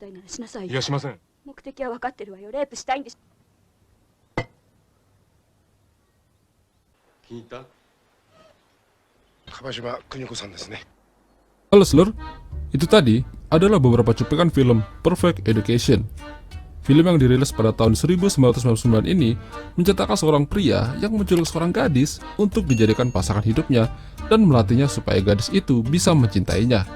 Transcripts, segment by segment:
いや、しません。目的は分かってるわよ。レイプしたいんでしょ。気に入った？樺島邦子さんですね。Halo seluruh, itu tadi adalah beberapa cuplikan film Perfect Education. Film yang dirilis pada tahun 1999 ini menceritakan seorang pria yang menculik seorang gadis untuk dijadikan pasangan hidupnya dan melatihnya supaya gadis itu bisa mencintainya.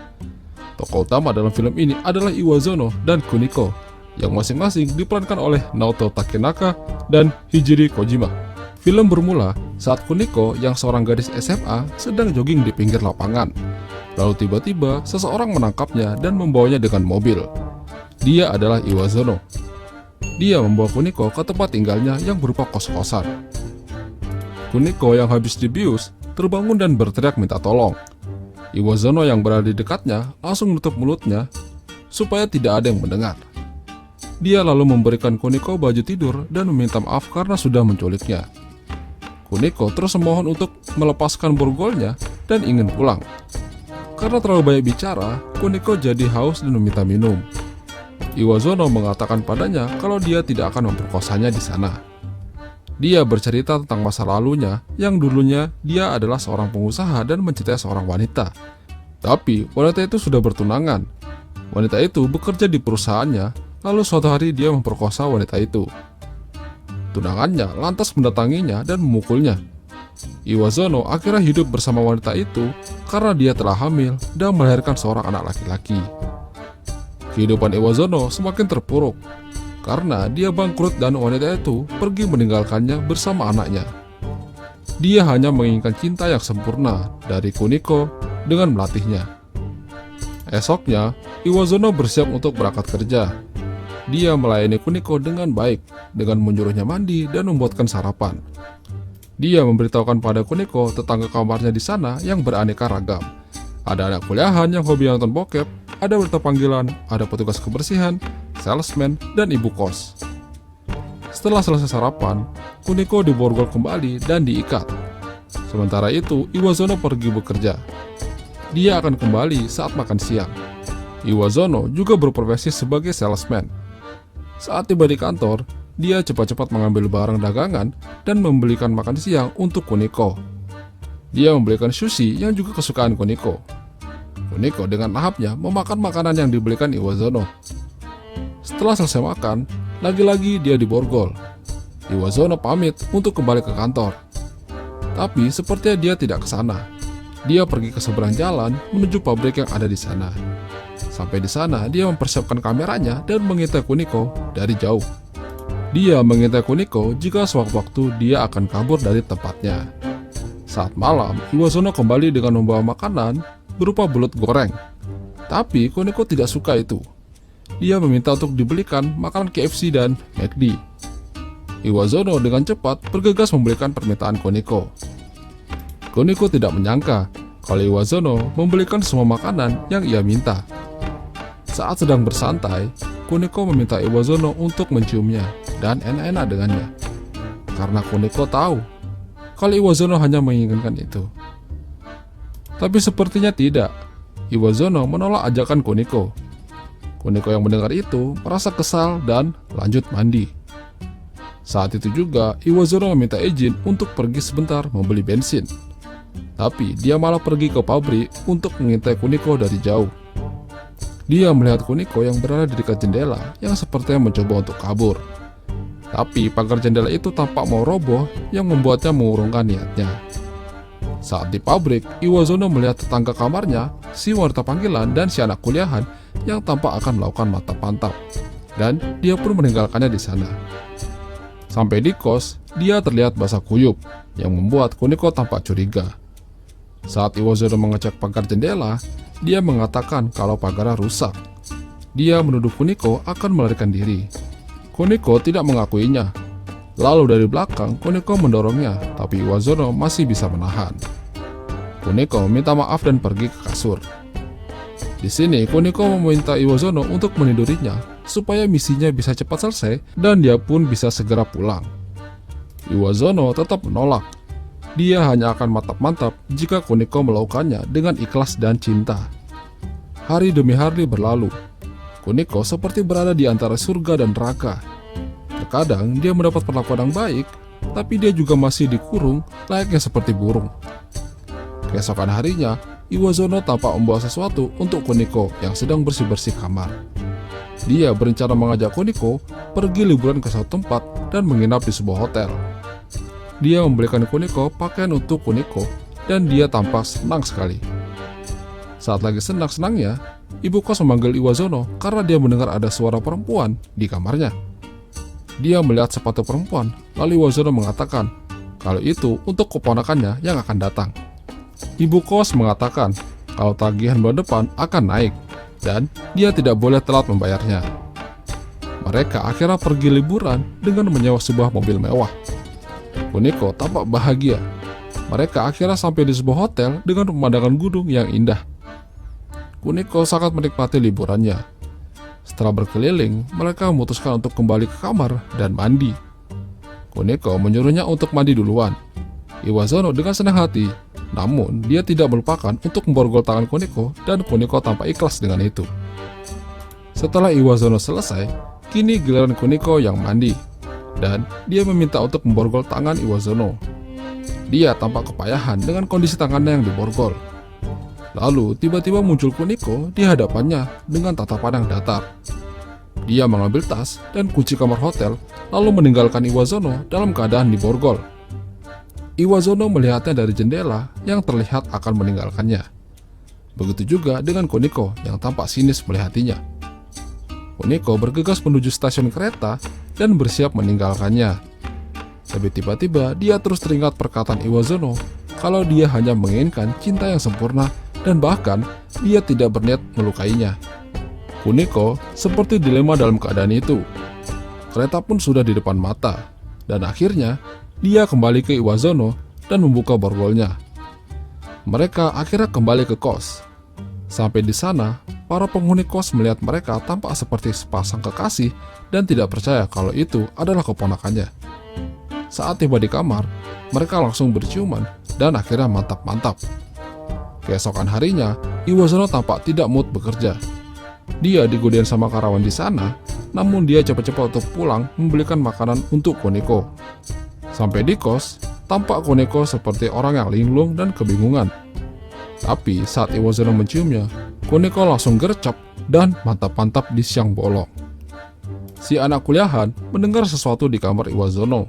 Tokoh utama dalam film ini adalah Iwazono dan Kuniko, yang masing-masing diperankan oleh Naoto Takenaka dan Hijiri Kojima. Film bermula saat Kuniko yang seorang gadis SMA sedang jogging di pinggir lapangan. Lalu tiba-tiba seseorang menangkapnya dan membawanya dengan mobil. Dia adalah Iwazono. Dia membawa Kuniko ke tempat tinggalnya yang berupa kos-kosan. Kuniko yang habis dibius terbangun dan berteriak minta tolong. Iwazono yang berada di dekatnya langsung menutup mulutnya supaya tidak ada yang mendengar. Dia lalu memberikan Kuniko baju tidur dan meminta maaf karena sudah menculiknya. Kuniko terus memohon untuk melepaskan borgolnya dan ingin pulang. Karena terlalu banyak bicara, Kuniko jadi haus dan meminta minum. Iwazono mengatakan padanya kalau dia tidak akan memperkosanya di sana. Dia bercerita tentang masa lalunya yang dulunya dia adalah seorang pengusaha dan mencintai seorang wanita. Tapi wanita itu sudah bertunangan. Wanita itu bekerja di perusahaannya, lalu suatu hari dia memperkosa wanita itu. Tunangannya lantas mendatanginya dan memukulnya. Iwazono akhirnya hidup bersama wanita itu karena dia telah hamil dan melahirkan seorang anak laki-laki. Kehidupan Iwazono semakin terpuruk karena dia bangkrut dan wanita itu pergi meninggalkannya bersama anaknya. Dia hanya menginginkan cinta yang sempurna dari Kuniko dengan melatihnya. Esoknya, Iwazono bersiap untuk berangkat kerja. Dia melayani Kuniko dengan baik, dengan menyuruhnya mandi dan membuatkan sarapan. Dia memberitahukan pada Kuniko tetangga kamarnya di sana yang beraneka ragam. Ada anak kuliahan yang hobi nonton bokep, ada berita panggilan, ada petugas kebersihan, salesman, dan ibu kos. Setelah selesai sarapan, Kuniko diborgol kembali dan diikat. Sementara itu, Iwazono pergi bekerja. Dia akan kembali saat makan siang. Iwazono juga berprofesi sebagai salesman. Saat tiba di kantor, dia cepat-cepat mengambil barang dagangan dan membelikan makan siang untuk Kuniko. Dia membelikan sushi yang juga kesukaan Kuniko. Kuniko dengan lahapnya memakan makanan yang dibelikan Iwazono. Setelah selesai makan, lagi-lagi dia diborgol. Iwazono pamit untuk kembali ke kantor. Tapi sepertinya dia tidak ke sana. Dia pergi ke seberang jalan menuju pabrik yang ada di sana. Sampai di sana, dia mempersiapkan kameranya dan mengintai Kuniko dari jauh. Dia mengintai Kuniko jika sewaktu-waktu dia akan kabur dari tempatnya. Saat malam, Iwazono kembali dengan membawa makanan berupa belut goreng. Tapi Kuniko tidak suka itu. Dia meminta untuk dibelikan makanan KFC dan McD. Iwazono dengan cepat bergegas membelikan permintaan Kuniko. Kuniko tidak menyangka kalau Iwazono membelikan semua makanan yang ia minta. Saat sedang bersantai, Kuniko meminta Iwazono untuk menciumnya dan enak-enak dengannya. Karena Kuniko tahu kalau Iwazono hanya menginginkan itu. Tapi sepertinya tidak. Iwazono menolak ajakan Kuniko. Kuniko yang mendengar itu merasa kesal dan lanjut mandi. Saat itu juga Iwazono meminta izin untuk pergi sebentar membeli bensin. Tapi dia malah pergi ke pabrik untuk mengintai Kuniko dari jauh. Dia melihat Kuniko yang berada di dekat jendela yang sepertinya mencoba untuk kabur. Tapi pagar jendela itu tampak mau roboh yang membuatnya mengurungkan niatnya. Saat di pabrik, Iwazono melihat tetangga kamarnya, si wanita panggilan dan si anak kuliahan yang tampak akan melakukan mantap-mantap. Dan dia pun meninggalkannya di sana. Sampai di kos, dia terlihat basah kuyup yang membuat Kuniko tampak curiga. Saat Iwazono mengecek pagar jendela, dia mengatakan kalau pagarnya rusak. Dia menuduh Kuniko akan melarikan diri. Kuniko tidak mengakuinya. Lalu dari belakang, Kuniko mendorongnya, tapi Iwazono masih bisa menahan. Kuniko minta maaf dan pergi ke kasur. Di sini, Kuniko meminta Iwazono untuk menidurinya supaya misinya bisa cepat selesai dan dia pun bisa segera pulang. Iwazono tetap menolak. Dia hanya akan mantap-mantap jika Kuniko melakukannya dengan ikhlas dan cinta. Hari demi hari berlalu. Kuniko seperti berada di antara surga dan neraka. Terkadang dia mendapat perlakuan yang baik, tapi dia juga masih dikurung layaknya seperti burung. Keesokan harinya, Iwazono tampak membawa sesuatu untuk Kuniko yang sedang bersih-bersih kamar. Dia berencana mengajak Kuniko pergi liburan ke suatu tempat dan menginap di sebuah hotel. Dia membelikan Kuniko pakaian untuk Kuniko dan dia tampak senang sekali. Saat lagi senang-senangnya, ibu kos memanggil Iwazono karena dia mendengar ada suara perempuan di kamarnya. Dia melihat sepatu perempuan, lalu Iwazono mengatakan kalau itu untuk keponakannya yang akan datang. Ibu kos mengatakan kalau tagihan bulan depan akan naik dan dia tidak boleh telat membayarnya. Mereka akhirnya pergi liburan dengan menyewa sebuah mobil mewah. Kuniko tampak bahagia. Mereka akhirnya sampai di sebuah hotel dengan pemandangan gunung yang indah. Kuniko sangat menikmati liburannya. Setelah berkeliling, mereka memutuskan untuk kembali ke kamar dan mandi. Kuniko menyuruhnya untuk mandi duluan. Iwazono dengan senang hati, namun dia tidak melupakan untuk memborgol tangan Kuniko dan Kuniko tampak ikhlas dengan itu. Setelah Iwazono selesai, kini giliran Kuniko yang mandi, dan dia meminta untuk memborgol tangan Iwazono. Dia tampak kepayahan dengan kondisi tangannya yang diborgol. Lalu tiba-tiba muncul Kuniko di hadapannya dengan tatapan yang datar. Dia mengambil tas dan kunci kamar hotel, lalu meninggalkan Iwazono dalam keadaan diborgol. Iwazono melihatnya dari jendela yang terlihat akan meninggalkannya. Begitu juga dengan Kuniko yang tampak sinis melihatinya. Kuniko bergegas menuju stasiun kereta dan bersiap meninggalkannya. Tapi tiba-tiba dia terus teringat perkataan Iwazono kalau dia hanya menginginkan cinta yang sempurna dan bahkan dia tidak berniat melukainya. Kuniko seperti dilema dalam keadaan itu. Kereta pun sudah di depan mata, dan akhirnya dia kembali ke Iwazono dan membuka borgolnya. Mereka akhirnya kembali ke kos. Sampai di sana, para penghuni kos melihat mereka tampak seperti sepasang kekasih dan tidak percaya kalau itu adalah keponakannya. Saat tiba di kamar, mereka langsung berciuman dan akhirnya mantap-mantap. Keesokan harinya, Iwazono tampak tidak mood bekerja. Dia digodain sama karyawan di sana, namun dia cepat-cepat untuk pulang membelikan makanan untuk Kuniko. Sampai di kos, tampak Kuniko seperti orang yang linglung dan kebingungan. Tapi saat Iwazono menciumnya, Kuniko langsung gercep dan mantap-mantap di siang bolong. Si anak kuliahan mendengar sesuatu di kamar Iwazono.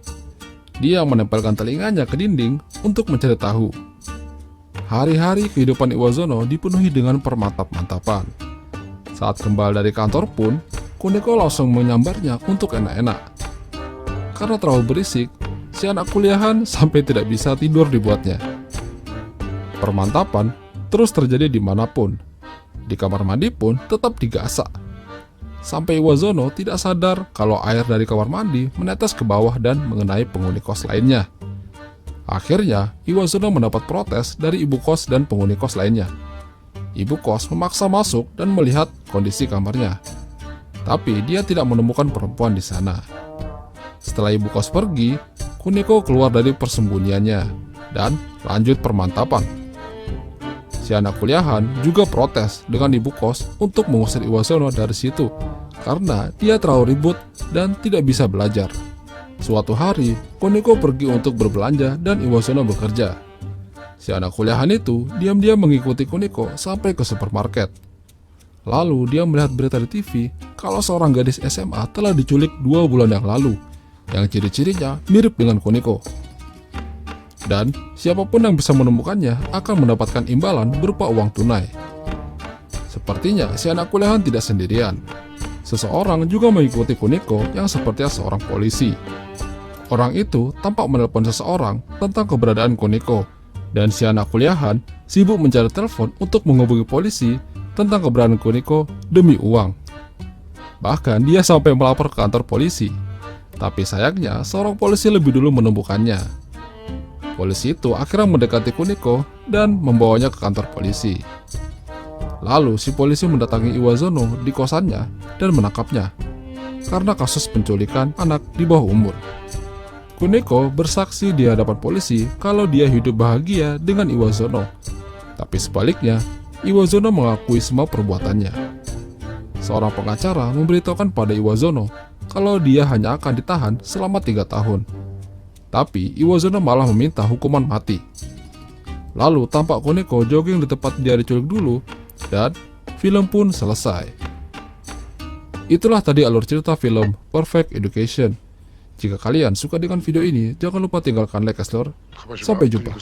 Dia menempelkan telinganya ke dinding untuk mencari tahu. Hari-hari kehidupan Iwazono dipenuhi dengan permantap-mantapan. Saat kembali dari kantor pun, Kuniko langsung menyambarnya untuk enak-enak. Karena terlalu berisik, si anak kuliahan sampai tidak bisa tidur dibuatnya. Permantapan terus terjadi dimanapun. Di kamar mandi pun tetap digasak. Sampai Iwazono tidak sadar kalau air dari kamar mandi menetes ke bawah dan mengenai penghuni kos lainnya. Akhirnya, Iwazono mendapat protes dari ibu kos dan penghuni kos lainnya. Ibu kos memaksa masuk dan melihat kondisi kamarnya. Tapi dia tidak menemukan perempuan di sana. Setelah ibu kos pergi, Kuniko keluar dari persembunyiannya dan lanjut permantapan. Si anak kuliahan juga protes dengan ibu kos untuk mengusir Iwazono dari situ karena dia terlalu ribut dan tidak bisa belajar. Suatu hari, Kuniko pergi untuk berbelanja dan Iwazono bekerja. Si anak kuliahan itu diam-diam mengikuti Kuniko sampai ke supermarket. Lalu dia melihat berita di TV kalau seorang gadis SMA telah diculik 2 bulan yang lalu, yang ciri-cirinya mirip dengan Kuniko. Dan siapapun yang bisa menemukannya akan mendapatkan imbalan berupa uang tunai. Sepertinya si anak kuliahan tidak sendirian. Seseorang juga mengikuti Kuniko yang sepertinya seorang polisi. Orang itu tampak menelpon seseorang tentang keberadaan Kuniko, dan si anak kuliahan sibuk mencari telepon untuk menghubungi polisi tentang keberadaan Kuniko demi uang. Bahkan dia sampai melapor ke kantor polisi. Tapi sayangnya seorang polisi lebih dulu menemukannya. Polisi itu akhirnya mendekati Kuniko dan membawanya ke kantor polisi. Lalu si polisi mendatangi Iwazono di kosannya dan menangkapnya karena kasus penculikan anak di bawah umur. Kuniko bersaksi di hadapan polisi kalau dia hidup bahagia dengan Iwazono. Tapi sebaliknya, Iwazono mengakui semua perbuatannya. seorang pengacara memberitahukan pada Iwazono kalau dia hanya akan ditahan selama 3 tahun. Tapi Iwazono malah meminta hukuman mati. Lalu tampak Koneko jogging di tempat dia diculik dulu, dan film pun selesai. Itulah tadi alur cerita film Perfect Education. Jika kalian suka dengan video ini, jangan lupa tinggalkan like, Sampai jumpa.